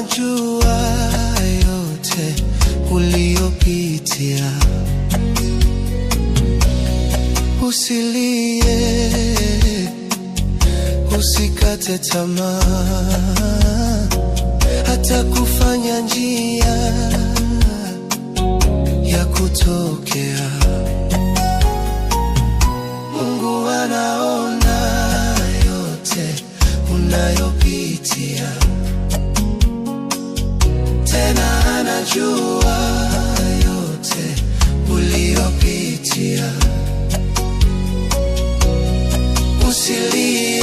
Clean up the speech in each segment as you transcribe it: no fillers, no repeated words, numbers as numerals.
anajua yote uliyopitia. Usilie, usikate tamaa, hata kufanya njia ya kutokea. Mungu anaona yote unayopitia, tena anajua yote uliyopitia. Usilie,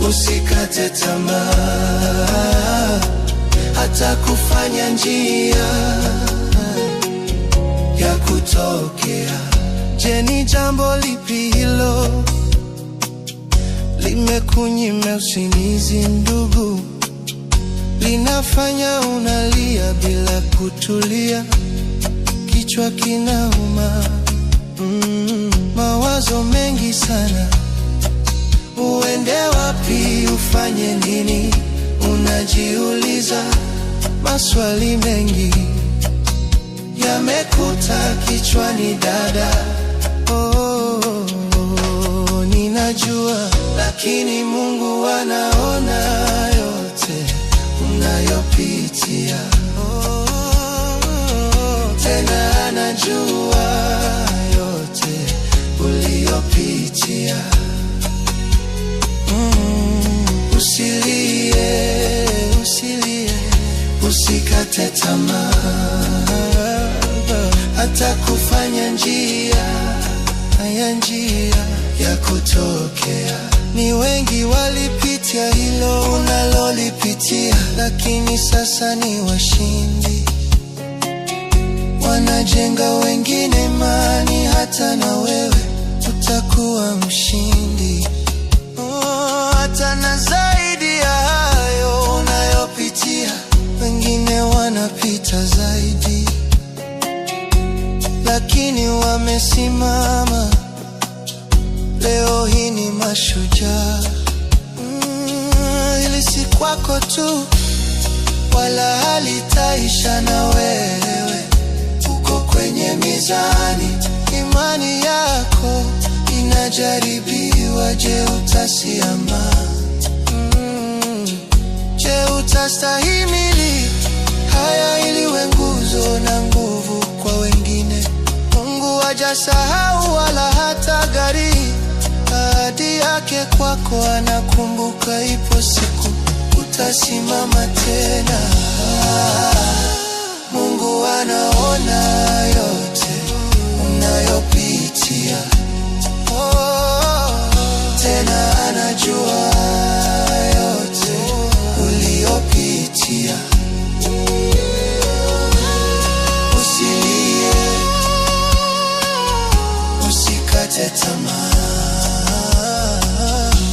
usikate tamaa, hata kufanya njia ya kutokea. Je, ni jambo lipi hilo limekunyima usingizi ndugu, linafanya unalia bila kutulia, kichwa kinauma, mawazo mengi sana, uende wapi, ufanye nini? Unajiuliza maswali mengi yamekuta kichwani dada. Ninajua, lakini Mungu anaona yote unayopitia, tena anajua yote uliyopitia. Usilie, usilie, usikate tamaa, hata kufanya njia ya kutokea. Ni wengi walipitia hilo unalolipitia, lakini sasa ni washindi, wanajenga wengine imani, hata na wewe utakuwa mshindi. Hata na zaidi ya hayo unayopitia, wengine wanapita zaidi, lakini wamesimama. Leo hii ni mashujaa. Hili si kwako tu, wala halitaisha na wewe. Uko kwenye mizani, imani yako inajaribiwa. Je, utasimama? Je, utastahimili haya ili uwe nguzo na nguvu kwa wengine? Mungu hajasahau wala hata gari ahadi yake kwako anakumbuka. Ipo siku utasimama tena. Mungu anaona yote unayopitia, tena anajua yote uliyopitia. Usilie, usikate tamaa,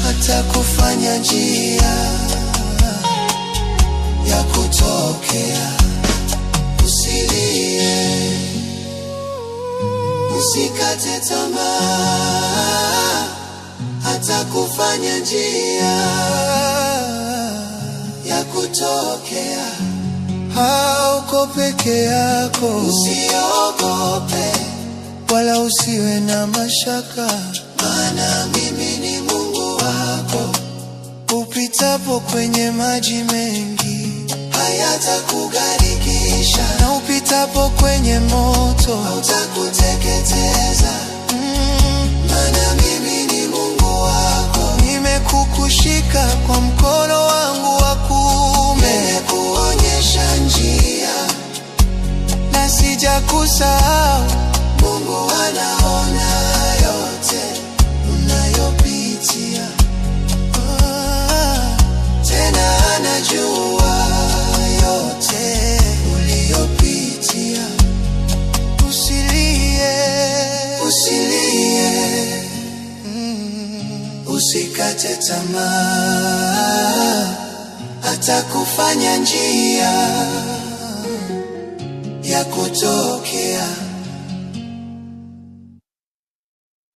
hata kufanya njia ya kutokea. Usilie, usikate tamaa, hata kufanya njia ya kutokea. Hauko peke yako, usiogope wala usiwe na mashaka, maana mimi ni Mungu wako. Upitapo kwenye maji mengi hayatakugarikisha, na upitapo kwenye moto hautakuteketeza, maana mimi ni Mungu wako. Nimekukushika kwa mkono wangu wa kuume, nimekuonyesha njia na sijakusahau. Mungu anaona yote unayopitia, tena anajua yote uliyopitia. Usilie, usilie, usikate tamaa, hata kufanya njia ya kutoka.